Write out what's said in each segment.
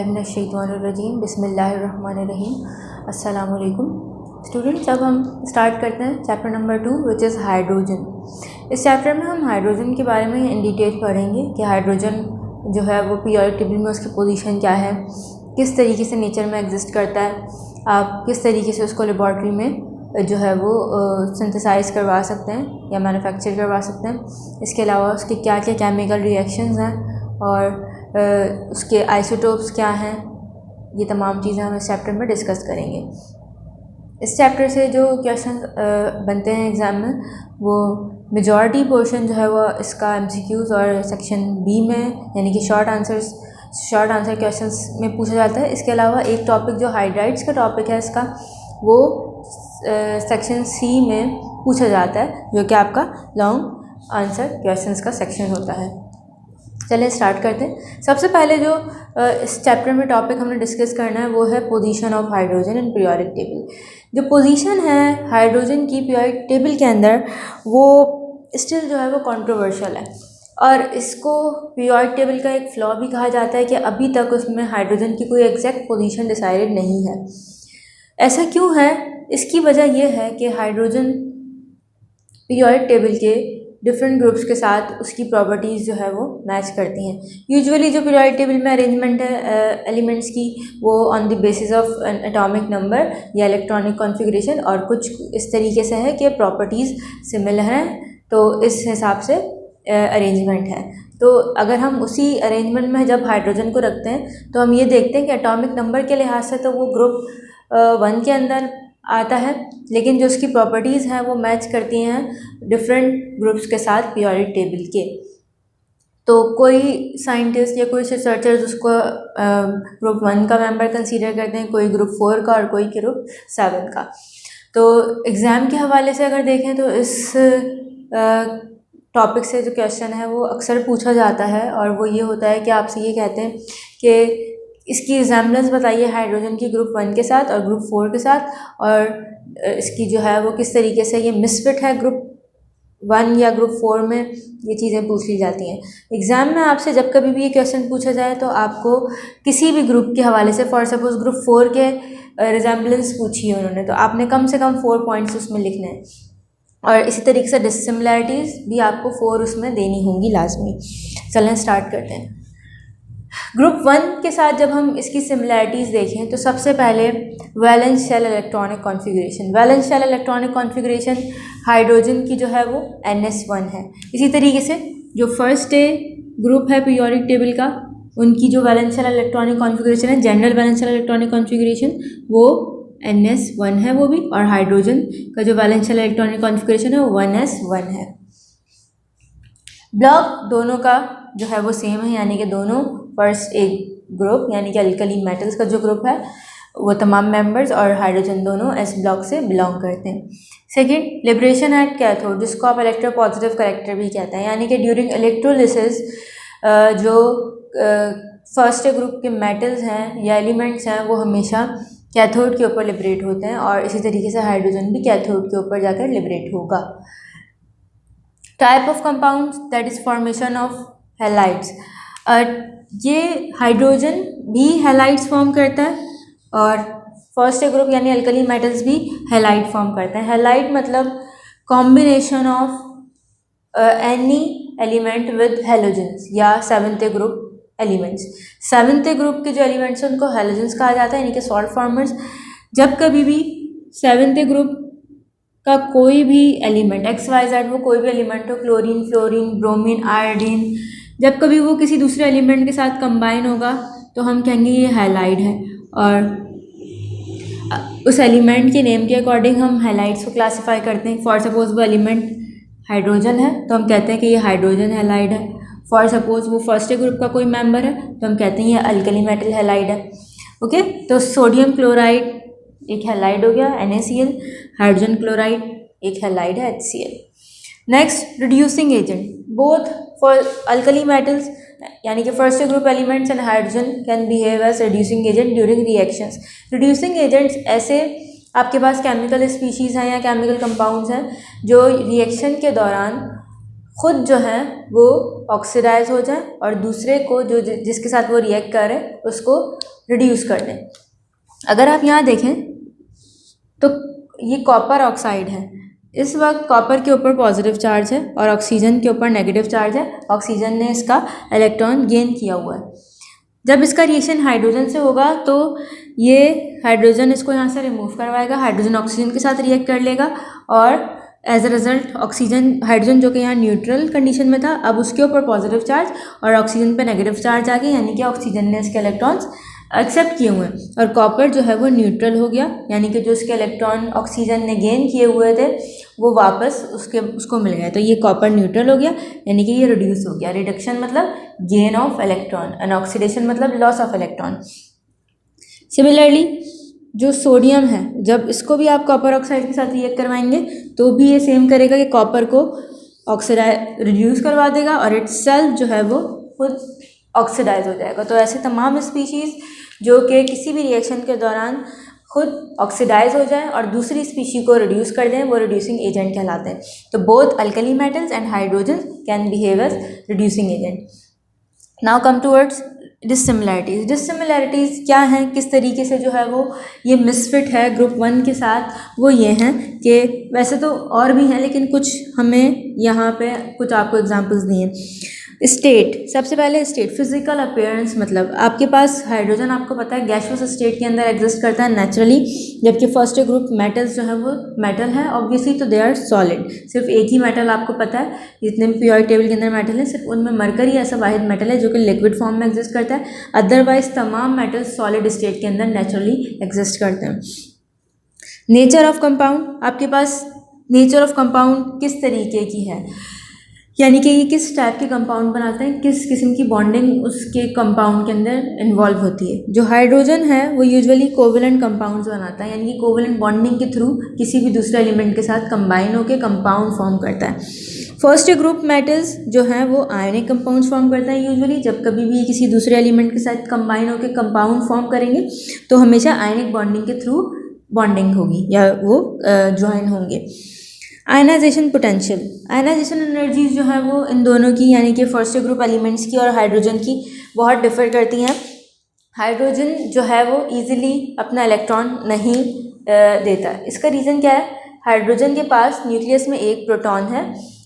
बिस्मिल्लाहिर्रहमानिर्रहीम बिस्मिल्लाहिर्रहमानिर्रहीम। अस्सलाम वालेकुम स्टूडेंट्स। अब हम स्टार्ट करते हैं chapter number 2 which is hydrogen. इस चैप्टर में हम हाइड्रोजन के बारे में इन डिटेल पढ़ेंगे कि हाइड्रोजन जो है वो पीरियोडिक टेबल में उसकी पोजीशन क्या है, किस तरीके से नेचर में एग्जिस्ट करता है, आप किस तरीके से उसको लेबॉर्ट्री में जो है वो सिंथेसाइज करवा सकते हैं या मैन्युफैक्चर करवा सकते हैं। इसके अलावा उसके क्या क्या केमिकल रिएक्शंस हैं और उसके आइसोटोप्स क्या हैं, ये तमाम चीज़ें हम इस चैप्टर में डिस्कस करेंगे। इस चैप्टर से जो क्वेश्चन बनते हैं एग्ज़ाम में वो मेजॉरिटी पोर्शन जो है वो इसका एमसीक्यूज़ और सेक्शन बी में यानी कि शॉर्ट आंसर क्वेश्चंस में पूछा जाता है। इसके अलावा एक टॉपिक जो हाइड्राइड्स का टॉपिक है इसका वो सेक्शन सी में पूछा जाता है, जो कि आपका लॉन्ग आंसर क्वेश्चंस का सेक्शन होता है। चलिए स्टार्ट करते हैं। सबसे पहले जो इस चैप्टर में टॉपिक हमने डिस्कस करना है वो है position of hydrogen in periodic table. जो पोजीशन है हाइड्रोजन की पीरियोडिक टेबल के अंदर वो स्टिल जो है वो कंट्रोवर्शियल है और इसको पीरियोडिक टेबल का एक फ्लॉ भी कहा जाता है कि अभी तक उसमें हाइड्रोजन की कोई एग्जैक्ट पोजीशन डिसाइडेड नहीं है। ऐसा क्यों है? इसकी वजह यह है कि हाइड्रोजन पीरियोडिक टेबल के डिफरेंट ग्रुप्स के साथ उसकी प्रॉपर्टीज़ जो है वो मैच करती हैं। यूजुअली जो पीरियोडिक टेबल में अरेंजमेंट है एलिमेंट्स की वो on the basis of atomic number या इलेक्ट्रॉनिक कॉन्फ़िगरेशन और कुछ इस तरीके से है कि प्रॉपर्टीज़ सिमिलर हैं, तो इस हिसाब से अरेंजमेंट है। तो अगर हम उसी अरेंजमेंट में जब हाइड्रोजन को रखते हैं तो हम ये देखते हैं कि एटॉमिक नंबर के लिहाज से तो वो ग्रुप 1 के अंदर आता है, लेकिन जो उसकी प्रॉपर्टीज़ हैं वो मैच करती हैं डिफरेंट ग्रुप्स के साथ पीरियोडिक टेबल के। तो कोई साइंटिस्ट या कोई रिसर्चर्स उसको ग्रुप 1 का मेंबर कंसीडर करते हैं, कोई ग्रुप 4 का और कोई ग्रुप 7 का। तो एग्ज़ाम के हवाले से अगर देखें तो इस टॉपिक से जो क्वेश्चन है वो अक्सर पूछा जाता है और वो ये होता है कि आपसे ये कहते हैं कि इसकी रिजेम्बलेंस बताइए हाइड्रोजन की ग्रुप 1 के साथ और ग्रुप 4 के साथ, और इसकी जो है वो किस तरीके से ये मिसफिट है ग्रुप 1 या ग्रुप 4 में, ये चीज़ें पूछ ली जाती हैं। एग्ज़ाम में आपसे जब कभी भी ये क्वेश्चन पूछा जाए तो आपको किसी भी ग्रुप के हवाले से, फॉर सपोज ग्रुप 4 के रिजेम्बलेंस पूछी है उन्होंने, तो आपने कम से कम 4 पॉइंट्स उसमें लिखने हैं और इसी तरीके से डिसिमिलैरिटीज़ भी आपको 4 उसमें देनी होंगी लाजमी। चलें स्टार्ट करते हैं। ग्रुप 1 के साथ जब हम इसकी सिमिलैरिटीज़ देखें तो सबसे पहले valence shell electronic configuration. Valence shell electronic configuration hydrogen की जो है वो NS1 है। इसी तरीके से जो फर्स्ट ग्रुप है पीरियोडिक टेबल का, उनकी जो वैलेंस शेल इलेक्ट्रॉनिक कॉन्फ़िगरेशन है, general valence shell electronic configuration, वो NS1 है वो भी, और हाइड्रोजन का जो वैलेंस शेल इलेक्ट्रॉनिक कॉन्फ़िगरेशन है वो 1s1 है। ब्लॉक दोनों का जो है वो सेम है, यानी कि दोनों फर्स्ट एक ग्रुप यानी कि अल्कली मेटल्स का जो ग्रुप है वो तमाम मेंबर्स और हाइड्रोजन दोनों एस ब्लॉक से बिलोंग करते हैं। सेकंड, लिबरेशन एट कैथोड, जिसको आप इलेक्ट्रोपॉजिटिव करेक्टर भी कहते हैं, यानी कि ड्यूरिंग इलेक्ट्रोलिसिस जो फर्स्ट ग्रुप के मेटल्स हैं या एलिमेंट्स हैं वो हमेशा कैथोड के ऊपर लिबरेट होते हैं और इसी तरीके से हाइड्रोजन भी कैथोड के ऊपर जाकर लिबरेट होगा। Type of compounds that is formation of halides. ये हाइड्रोजन भी हैलाइड्स फॉर्म करता है और फर्स्ट ग्रुप यानी अल्कली मेटल्स भी हैलाइड फॉर्म करते हैं। हैलाइड मतलब combination of any element with halogens या 7th group elements. 7th group के जो एलिमेंट्स हैं उनको हैलोजेंस कहा जाता है, यानी कि सॉल्ट फॉर्मर्स। जब कभी भी 7th ग्रुप का कोई भी एलिमेंट XYZ वो कोई भी एलिमेंट हो, क्लोरीन, फ्लोरीन, ब्रोमीन, आयोडीन, जब कभी वो किसी दूसरे एलिमेंट के साथ कंबाइन होगा तो हम कहेंगे ये हैलाइड है और उस एलिमेंट के नेम के अकॉर्डिंग हम हैलाइड्स को क्लासिफाई करते हैं। फॉर सपोज वो एलिमेंट हाइड्रोजन है तो हम कहते हैं कि ये हाइड्रोजन हैलाइड है। फॉर सपोज वो फर्स्ट ग्रुप का कोई मेंबर है तो हम कहते हैं ये अल्कली मेटल हैलाइड है। ओके, तो सोडियम क्लोराइड एक हैलाइड हो गया NaCl, हाइड्रोजन क्लोराइड एक हैलाइड है HCl। Next, reducing agent, both for alkali metals यानी कि first group elements and hydrogen can behave as reducing agent during reactions. Reducing agents ऐसे आपके पास केमिकल स्पीशीज़ हैं या केमिकल कंपाउंड्स हैं जो रिएक्शन के दौरान खुद जो है वो ऑक्सीडाइज हो जाए और दूसरे को जो जिसके साथ वो रिएक्ट कर रहे हैं उसको रिड्यूस कर दें। अगर आप यहाँ देखें तो ये कॉपर ऑक्साइड है, इस वक्त कॉपर के ऊपर पॉजिटिव चार्ज है और ऑक्सीजन के ऊपर नेगेटिव चार्ज है। ऑक्सीजन ने इसका इलेक्ट्रॉन गेन किया हुआ है। जब इसका रिएक्शन हाइड्रोजन से होगा तो ये हाइड्रोजन इसको यहाँ से रिमूव करवाएगा, हाइड्रोजन ऑक्सीजन के साथ रिएक्ट कर लेगा और एज अ रिजल्ट हाइड्रोजन जो कि यहाँ न्यूट्रल कंडीशन में था, अब उसके ऊपर पॉजिटिव चार्ज और ऑक्सीजन पे नेगेटिव चार्ज आ गया, यानी कि ऑक्सीजन ने इसके इलेक्ट्रॉन्स एक्सेप्ट किए हुए हैं और कॉपर जो है वो न्यूट्रल हो गया, यानी कि जो उसके इलेक्ट्रॉन ऑक्सीजन ने गेन किए हुए थे वो वापस उसको मिल गए। तो ये कॉपर न्यूट्रल हो गया, यानी कि ये रिड्यूस हो गया। रिडक्शन मतलब gain of electron and oxidation मतलब लॉस ऑफ इलेक्ट्रॉन। सिमिलरली जो सोडियम है, जब इसको भी आप कॉपर ऑक्साइड के साथ रिएक्ट करवाएंगे तो भी ये सेम करेगा कि कॉपर को रिड्यूस करवा देगा और इटसेल्फ जो है वो खुद ऑक्सीडाइज हो जाएगा। तो ऐसे तमाम स्पीशीज़ जो कि किसी भी रिएक्शन के दौरान खुद ऑक्सीडाइज हो जाए और दूसरी स्पीशी को रिड्यूस कर दें, वो रिड्यूसिंग एजेंट कहलाते हैं। तो both alkali metals and hydrogen can behave as reducing agent. Now come towards dissimilarities. Dissimilarities क्या हैं, किस तरीके से जो है वो ये मिसफिट है ग्रुप 1 के साथ, वो ये हैं कि वैसे तो और भी हैं लेकिन कुछ हमें यहाँ पे कुछ आपको एग्जांपल्स दिए। स्टेट, सबसे पहले स्टेट फिजिकल अपीयरेंस, मतलब आपके पास हाइड्रोजन आपको पता है गैसियस स्टेट के अंदर एग्जिस्ट करता है नेचुरली, जबकि फर्स्ट ग्रुप मेटल्स जो है वो मेटल है ऑब्वियसली, तो दे आर सॉलिड। सिर्फ एक ही मेटल आपको पता है, जितने भी पीरियोडिक टेबल के अंदर मेटल है सिर्फ उनमें मरकरी ऐसा वाहिद मेटल है जो कि लिक्विड फॉर्म में एग्जिस्ट करता है, अदरवाइज तमाम मेटल्स सॉलिड स्टेट के अंदर नेचुरली एग्जिस्ट करते हैं। नेचर ऑफ कंपाउंड, आपके पास नेचर ऑफ कंपाउंड किस तरीके की है, यानी कि ये किस टाइप के कंपाउंड बनाते हैं, किस किस्म की बॉन्डिंग उसके कंपाउंड के अंदर इन्वॉल्व होती है। जो हाइड्रोजन है वो यूजुअली कोवेलेंट कंपाउंड्स बनाता है, यानी कि कोवेलेंट बॉन्डिंग के थ्रू किसी भी दूसरे एलिमेंट के साथ कंबाइन होकर कंपाउंड फॉर्म करता है। फर्स्ट ग्रुप मेटल्स जो हैं वो आयनिक कंपाउंड्स फॉर्म करता है यूजुअली, जब कभी भी किसी दूसरे एलिमेंट के साथ कंबाइन होकर कंपाउंड फॉर्म करेंगे तो हमेशा आयनिक बॉन्डिंग के थ्रू बॉन्डिंग होगी या वो ज्वाइन होंगे। आयनाइजेशन पोटेंशियल, आयनाइजेशन एनर्जीज जो है वो इन दोनों की, यानी कि फर्स्ट ग्रुप एलिमेंट्स की और हाइड्रोजन की बहुत डिफर करती हैं। हाइड्रोजन जो है वो इजीली अपना इलेक्ट्रॉन नहीं देता। इसका रीज़न क्या है, हाइड्रोजन के पास न्यूक्लियस में एक प्रोटॉन है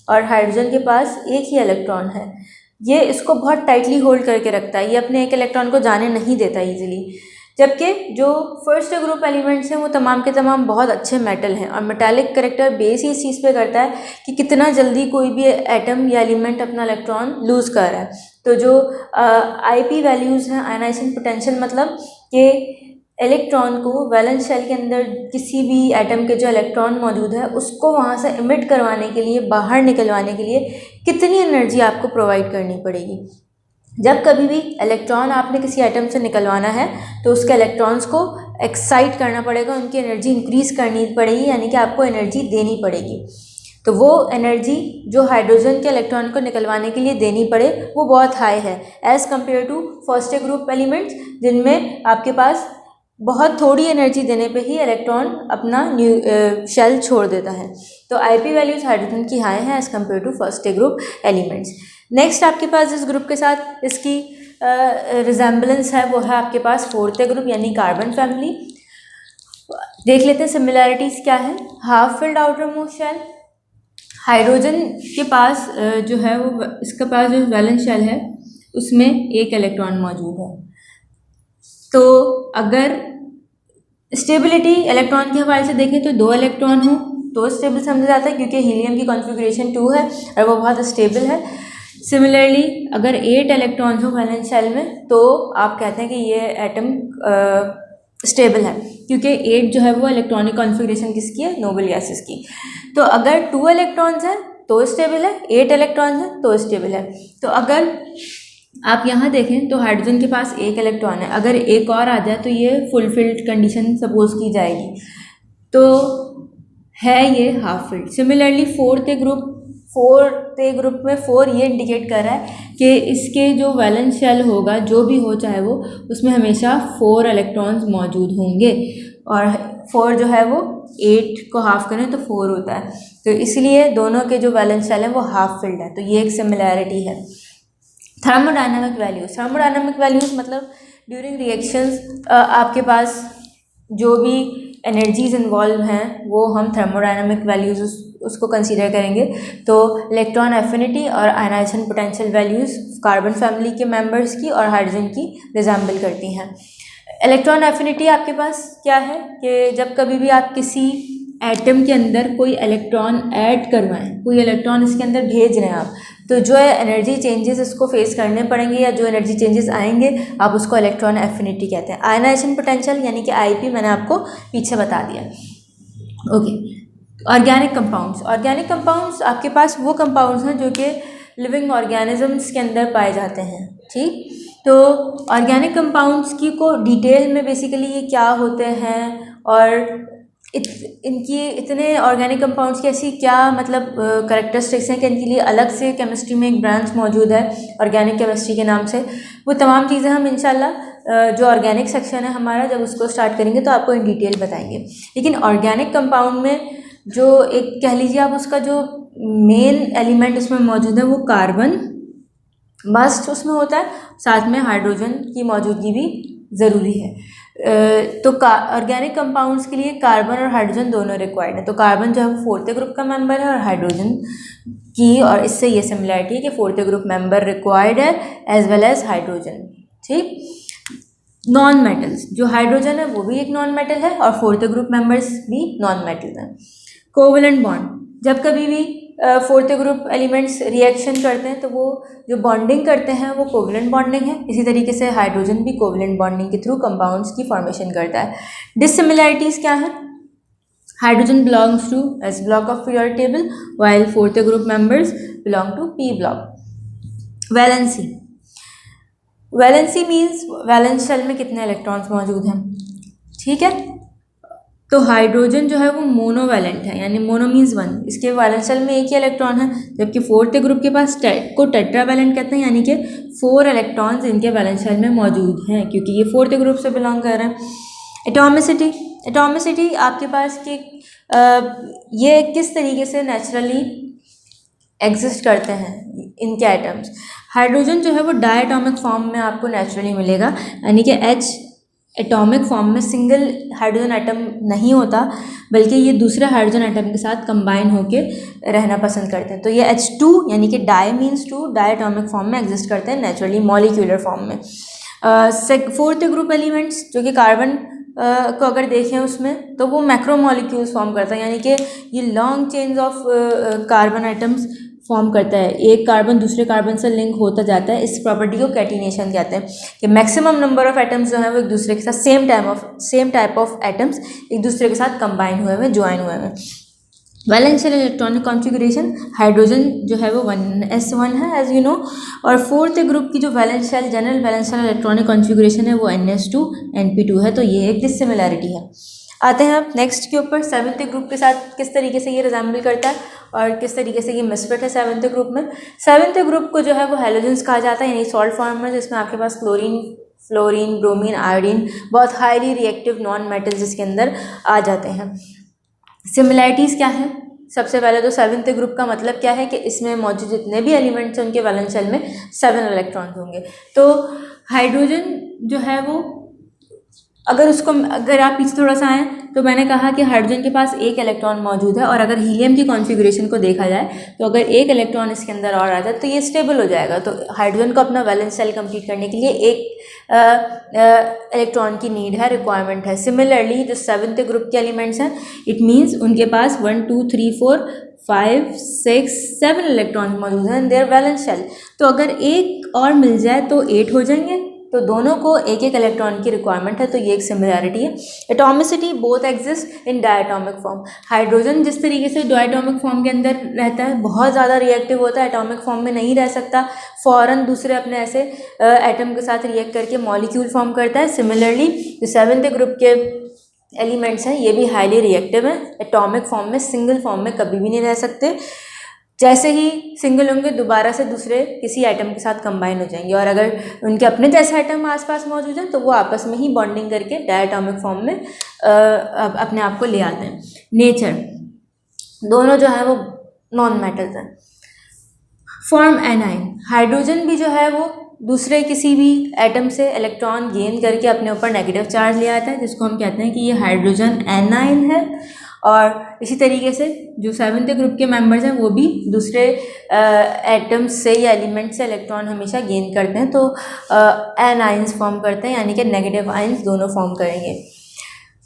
और हाइड्रोजन के पास एक ही इलेक्ट्रॉन है। ये इसको बहुत टाइटली होल्ड करके रखता है, ये अपने एक इलेक्ट्रॉन को जाने नहीं देता ईजिली। जबकि जो फर्स्ट ग्रुप एलिमेंट्स हैं वो तमाम के तमाम बहुत अच्छे मेटल हैं और मेटालिक करेक्टर बेस ही इस चीज़ पे करता है कि कितना जल्दी कोई भी एटम या एलिमेंट अपना इलेक्ट्रॉन लूज़ कर रहा है। तो जो आईपी वैल्यूज़ हैं, आयनाइजेशन पोटेंशियल, मतलब कि इलेक्ट्रॉन को वैलेंस शेल के अंदर किसी भी एटम के जो इलेक्ट्रॉन मौजूद है उसको वहाँ से इमिट करवाने के लिए, बाहर निकलवाने के लिए कितनी एनर्जी आपको प्रोवाइड करनी पड़ेगी। जब कभी भी इलेक्ट्रॉन आपने किसी एटम से निकलवाना है तो उसके इलेक्ट्रॉन्स को एक्साइट करना पड़ेगा, उनकी एनर्जी इंक्रीज़ करनी पड़ेगी, यानी कि आपको एनर्जी देनी पड़ेगी। तो वो एनर्जी जो हाइड्रोजन के इलेक्ट्रॉन को निकलवाने के लिए देनी पड़े वो बहुत हाई है as compare to first group elements, जिनमें आपके पास बहुत थोड़ी एनर्जी देने पे ही इलेक्ट्रॉन अपना शेल छोड़ देता है। तो आईपी वैल्यूज़ हाइड्रोजन की हाई है as compare to first group elements. Next आपके पास इस ग्रुप के साथ इसकी रिजेम्बलेंस है वो है आपके पास फोर्थ ग्रुप यानी कार्बन फैमिली। देख लेते हैं सिमिलैरिटीज़ क्या है। Half filled outer most shell, hydrogen के पास जो है वो इसके पास जो वैलेंस शेल है उसमें एक इलेक्ट्रॉन मौजूद है। तो अगर स्टेबिलिटी इलेक्ट्रॉन के हवाले से देखें तो 2 इलेक्ट्रॉन हो तो स्टेबल समझा जाता है, क्योंकि हीलियम की कॉन्फ़िगरेशन 2 है और वो बहुत स्टेबल है। सिमिलरली अगर 8 इलेक्ट्रॉन्स हो वैलेंस शेल में तो आप कहते हैं कि ये एटम स्टेबल है, क्योंकि 8 जो है वो इलेक्ट्रॉनिक कॉन्फ़िगरेशन किसकी है, नोबल गैसेस की। तो अगर 2 इलेक्ट्रॉन्स हैं तो स्टेबल है, 8 इलेक्ट्रॉन्स हैं तो स्टेबल है। तो अगर आप यहाँ देखें तो हाइड्रोजन के पास एक इलेक्ट्रॉन है, अगर एक और आ जाए तो ये फुलफिल्ड कंडीशन सपोज की जाएगी, तो है ये half filled. Similarly fourth group में 4 ये इंडिकेट कर रहा है कि इसके जो वैलेंस शेल होगा जो भी हो चाहे वो, उसमें हमेशा 4 इलेक्ट्रॉन्स मौजूद होंगे और 4 जो है वो 8 को हाफ करें तो 4 होता है, तो इसलिए दोनों के जो वैलेंस शेल हैं वो हाफ फिल्ड है, तो ये एक सिमिलैरिटी है। थर्मोडायनामिक वैल्यूज़ मतलब ड्यूरिंग रिएक्शंस आपके पास जो भी एनर्जीज इन्वॉल्व हैं वो हम थर्मोडायनामिक वैल्यूज़ उसको कंसीडर करेंगे। तो इलेक्ट्रॉन एफिनिटी और ionisation potential values carbon family के मेंबर्स की और हाइड्रोजन की रिजेंबल करती हैं। इलेक्ट्रॉन एफिनिटी आपके पास क्या है कि जब कभी भी आप किसी एटम के अंदर कोई इलेक्ट्रॉन ऐड करवाएं, कोई इलेक्ट्रॉन इसके अंदर भेज रहे हैं आप, तो जो एनर्जी चेंजेस इसको फेस करने पड़ेंगे या जो एनर्जी चेंजेस आएंगे आप उसको इलेक्ट्रॉन एफिनिटी कहते हैं। आयनाइजेशन पोटेंशियल यानी कि आईपी मैंने आपको पीछे बता दिया। ओके, ऑर्गेनिक कंपाउंड्स आपके पास वो कंपाउंड्स हैं जो कि लिविंग ऑर्गेनिजम्स के अंदर पाए जाते हैं। ठीक, तो ऑर्गेनिक कंपाउंड्स की को डिटेल में बेसिकली ये क्या होते हैं और इनकी इतने ऑर्गेनिक कंपाउंड्स की ऐसी क्या मतलब करैक्टरिस्टिक्स हैं कि इनके लिए अलग से केमिस्ट्री में एक ब्रांच मौजूद है ऑर्गेनिक केमिस्ट्री के नाम से। वो तमाम चीज़ें हम इंशाल्लाह जो ऑर्गेनिक सेक्शन है हमारा जब उसको स्टार्ट करेंगे तो आपको इन डिटेल बताएंगे। लेकिन ऑर्गेनिक कंपाउंड में जो एक कह लीजिए आप उसका जो मेन एलिमेंट उसमें मौजूद है वो कार्बन मस्ट उसमें होता है, साथ में हाइड्रोजन की मौजूदगी भी ज़रूरी है। तो ऑर्गेनिक कंपाउंड्स के लिए कार्बन और हाइड्रोजन दोनों रिक्वायर्ड है। तो कार्बन जो है वो 4th ग्रुप का मेंबर है और हाइड्रोजन की, और इससे ये सिमिलरिटी है कि 4th ग्रुप मेंबर रिक्वायर्ड है एज वेल एज हाइड्रोजन। ठीक, नॉन मेटल्स, जो हाइड्रोजन है वो भी एक नॉन मेटल है और 4th ग्रुप मेंबर्स भी नॉन मेटल हैं। कोवलेंट बॉन्ड, जब कभी भी 4th ग्रुप एलिमेंट्स रिएक्शन करते हैं तो वो जो बॉन्डिंग करते हैं वो कोवलेंट बॉन्डिंग है। इसी तरीके से हाइड्रोजन भी कोवलेंट बॉन्डिंग के थ्रू कंपाउंड्स की फॉर्मेशन करता है। डिसिमिलैरिटीज़ क्या है? Hydrogen belongs to S block of periodic table while 4th group members belong to P block. Valency means valence shell में कितने इलेक्ट्रॉन्स मौजूद हैं। ठीक है, तो हाइड्रोजन जो है वो मोनोवैलेंट है, यानी मोनो मीन्स 1, इसके वैलेंस शेल में एक ही इलेक्ट्रॉन है, जबकि 4th ग्रुप के पास को टेट्रावैलेंट कहते हैं, यानी कि 4 इलेक्ट्रॉन्स इनके वैलेंस शेल में मौजूद हैं क्योंकि ये 4th ग्रुप से बिलोंग कर रहे हैं। एटॉमिसिटी आपके पास कि ये किस तरीके से नेचुरली एग्जिस्ट करते हैं इनके एटम्स। हाइड्रोजन जो है वो डायटॉमिक फॉर्म में आपको नेचुरली मिलेगा, यानी कि H एटॉमिक फॉर्म में सिंगल हाइड्रोजन एटम नहीं होता बल्कि ये दूसरे हाइड्रोजन एटम के साथ कंबाइन होकर रहना पसंद करते हैं। तो ये H2 यानी कि डाई मीन्स 2 डायटॉमिक फॉर्म में एग्जिस्ट करते हैं नेचुरली मॉलिक्यूलर फॉर्म में। 4th ग्रुप एलिमेंट्स जो कि कार्बन को अगर देखें उसमें तो वो मैक्रोमोलिक्यूल्स फॉर्म करता है, यानी कि ये long chains of carbon atoms form करता है, एक कार्बन दूसरे कार्बन से लिंक होता जाता है। इस प्रॉपर्टी को कैटिनेशन कहते हैं कि मैक्सिमम नंबर ऑफ एटम्स जो हैं वो एक दूसरे के साथ सेम टाइप ऑफ एटम्स एक दूसरे के साथ कंबाइन हुए हुए ज्वाइन हुए हैं। Valence shell electronic configuration, hydrogen जो है वो 1s1 है एज यू नो, और 4th ग्रुप की जो valence shell general valence shell electronic configuration है वो ns2 np2 है। तो ये एक डिसिमिलैरिटी है। आते हैं आप नेक्स्ट के ऊपर, 7th ग्रुप के साथ किस तरीके से ये रिजेंबल करता है और किस तरीके से ये मिसफिट है 7th ग्रुप में। 7th ग्रुप को जो है वो हैलोजेंस कहा जाता है, यानी सॉल्ट फॉर्म में जिसमें आपके पास क्लोरीन, फ्लोरीन, ब्रोमीन, आयोडीन, बहुत हाईली रिएक्टिव नॉन मेटल्स इसके अंदर आ जाते हैं। सिमिलैरिटीज़ क्या है? सबसे पहले तो 7th ग्रुप का मतलब क्या है कि इसमें मौजूद जितने भी एलिमेंट्स हैं उनके वैलेंस शेल में 7 इलेक्ट्रॉन्स होंगे। तो हाइड्रोजन जो है वो अगर आप पीछे थोड़ा सा आएँ तो मैंने कहा कि हाइड्रोजन के पास एक इलेक्ट्रॉन मौजूद है, और अगर हीलियम की कॉन्फ़िगरेशन को देखा जाए तो अगर एक इलेक्ट्रॉन इसके अंदर और आता है तो ये स्टेबल हो जाएगा। तो हाइड्रोजन को अपना वैलेंस शेल कंप्लीट करने के लिए एक इलेक्ट्रॉन की नीड है, रिक्वायरमेंट है। सिमिलरली जो 7th ग्रुप के एलिमेंट्स हैं इट मीन्स उनके पास 1 2 3 4 5 6 7 इलेक्ट्रॉन मौजूद हैं इन देयर वैलेंस शेल। तो अगर एक और मिल जाए तो 8 हो जाएंगे, तो दोनों को एक एक इलेक्ट्रॉन की रिक्वायरमेंट है। तो ये एक सिमिलैरिटी है। Atomicity both exist in diatomic form. Hydrogen जिस तरीके से डायटॉमिक फॉर्म के अंदर रहता है, बहुत ज़्यादा रिएक्टिव होता है, एटॉमिक फॉर्म में नहीं रह सकता, फ़ौरन दूसरे अपने ऐसे एटम के साथ रिएक्ट करके मॉलिक्यूल फॉर्म करता है। सिमिलरली जो 7th ग्रुप के एलिमेंट्स हैं ये भी हाईली रिएक्टिव हैं, एटॉमिक फॉर्म में सिंगल फॉर्म में कभी भी नहीं रह सकते। जैसे ही सिंगल होंगे दोबारा से दूसरे किसी एटम के साथ कंबाइन हो जाएंगे, और अगर उनके अपने जैसे एटम आसपास मौजूद हैं तो वो आपस में ही बॉन्डिंग करके डायटॉमिक फॉर्म में अपने आप को ले आते हैं। नेचर, दोनों जो है वो नॉन मेटल्स हैं। फॉर्म एनाइन, हाइड्रोजन भी जो है वो दूसरे किसी भी एटम से इलेक्ट्रॉन गेन करके अपने ऊपर नेगेटिव चार्ज ले आता है, जिसको हम कहते हैं कि ये हाइड्रोजन एनाइन है। और इसी तरीके से जो 7th ग्रुप के मेंबर्स हैं वो भी दूसरे एटम्स से या एलिमेंट से इलेक्ट्रॉन हमेशा गेन करते हैं, तो एनाइंस फॉर्म करते हैं, यानी कि नेगेटिव आइंस दोनों फॉर्म करेंगे।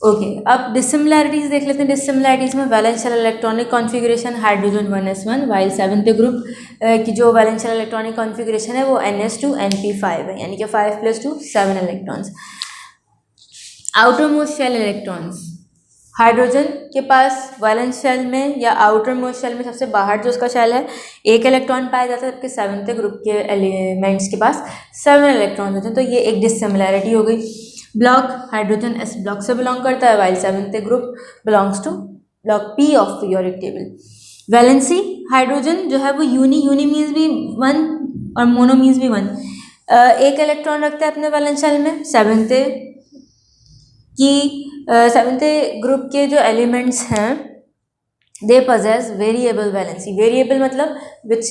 ओके, अब डिसिमिलैरिटीज देख लेते हैं। डिसिमिलैरिटीज में valence shell electronic configuration hydrogen 1s1, while 7th group की जो वैलेंस शेल इलेक्ट्रॉनिक कॉन्फ़िगरेशन है वो ns2 np5 है, यानी कि 5+2 7 electrons. Outer most shell electrons, hydrogen के पास वैलेंस शेल में या आउटर मोस्ट शेल में सबसे बाहर जो उसका शेल है 1 इलेक्ट्रॉन पाया जाता है, जबकि 7th ग्रुप के एलिमेंट्स के पास 7 इलेक्ट्रॉन होते हैं, तो ये एक डिसिमिलैरिटी हो गई। ब्लॉक, हाइड्रोजन s ब्लॉक से बिलोंग करता है, while 7th group belongs to block P of periodic table. Valency, hydrogen जो है वो यूनी मीन्स भी 1 और मोनो मीन्स भी 1, 1 इलेक्ट्रॉन रखता है अपने वैलेंस शेल में। 7th ग्रुप के जो एलिमेंट्स हैं they possess variable valency. Variable मतलब विच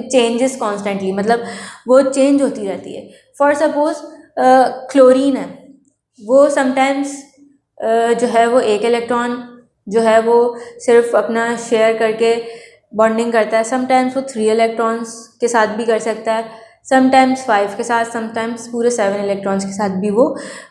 चेंजेस कॉन्स्टेंटली, मतलब वो चेंज होती रहती है। फॉर सपोज क्लोरीन है, वो समटाइम्स जो है वो 1 इलेक्ट्रॉन जो है वो सिर्फ अपना शेयर करके बॉन्डिंग करता है, समटाइम्स वो 3 इलेक्ट्रॉन्स के साथ भी कर सकता है, समटाइम्स 5 के साथ, समटाइम्स पूरे 7 इलेक्ट्रॉन्स के साथ भी वो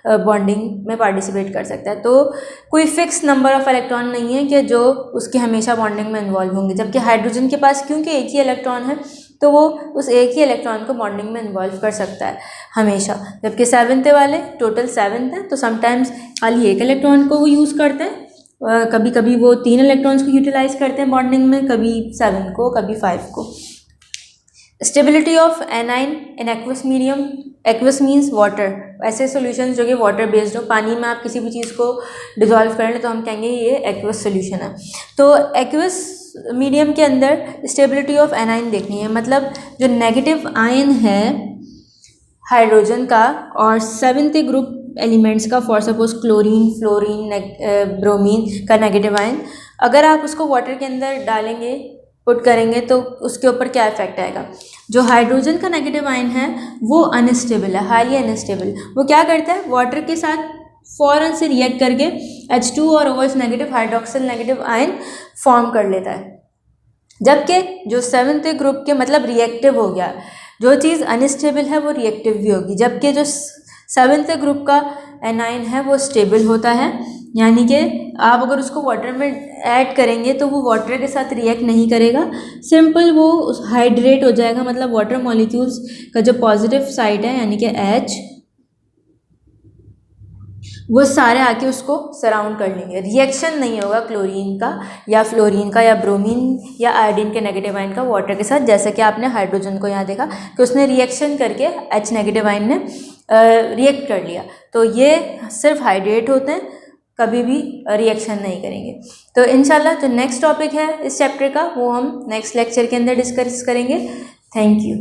बॉन्डिंग में पार्टिसिपेट कर सकता है। तो कोई फिक्स नंबर ऑफ इलेक्ट्रॉन नहीं है कि जो उसके हमेशा बॉन्डिंग में इन्वॉल्व होंगे, जबकि हाइड्रोजन के पास क्योंकि एक ही इलेक्ट्रॉन है तो वो उस एक ही इलेक्ट्रॉन को बॉन्डिंग में इन्वॉल्व कर सकता है हमेशा, जबकि 7th वाले टोटल 7 हैं, तो समटाइम्स खाली 1 इलेक्ट्रॉन को वो यूज़ करते हैं, कभी कभी वो 3 इलेक्ट्रॉन्स को यूटिलाइज करते हैं बॉन्डिंग में, कभी 7 को, कभी 5 को। Stability of anion in aqueous medium, aqueous means water, ऐसे सॉल्यूशंस जो कि वाटर बेस्ड हो, पानी में आप किसी भी चीज़ को डिजॉल्व कर लें तो हम कहेंगे ये एक्वस सॉल्यूशन है। तो एक्वस मीडियम के अंदर स्टेबिलिटी ऑफ एनाइन देखनी है, मतलब जो नेगेटिव आयन है हाइड्रोजन का और 7th ग्रुप एलिमेंट्स का, for suppose chlorine, fluorine, bromine का नेगेटिव आयन, अगर आप उसको वाटर के अंदर डालेंगे, पुट करेंगे, तो उसके ऊपर क्या इफेक्ट आएगा। जो हाइड्रोजन का नेगेटिव आयन है वो अनस्टेबल है, हाईली अनस्टेबल। वो क्या करता है, वाटर के साथ फ़ौरन से रिएक्ट करके H2 और OH negative hydroxyl negative ion form कर लेता है, जबकि जो 7th ग्रुप के मतलब रिएक्टिव हो गया, जो चीज़ अनस्टेबल है वो रिएक्टिव भी होगी, जबकि जो 7th ग्रुप का एनाइन है वो स्टेबल होता है, यानी कि आप अगर उसको वाटर में ऐड करेंगे तो वो वाटर के साथ रिएक्ट नहीं करेगा, सिंपल वो हाइड्रेट हो जाएगा, मतलब वाटर मॉलिक्यूल्स का जो पॉजिटिव साइड है यानी कि H, वो सारे आके उसको सराउंड कर लेंगे। रिएक्शन नहीं होगा क्लोरीन का या फ्लोरीन का या ब्रोमीन या आयोडीन के नेगेटिव आयन का वाटर के साथ, जैसे कि आपने हाइड्रोजन को यहाँ देखा कि उसने रिएक्शन करके H नेगेटिव आयन ने रिएक्ट कर लिया। तो ये सिर्फ हाइड्रेट होते हैं, कभी भी रिएक्शन नहीं करेंगे। तो इंशाल्लाह जो नेक्स्ट टॉपिक है इस चैप्टर का वो हम नेक्स्ट लेक्चर के अंदर डिस्कस करेंगे। Thank you.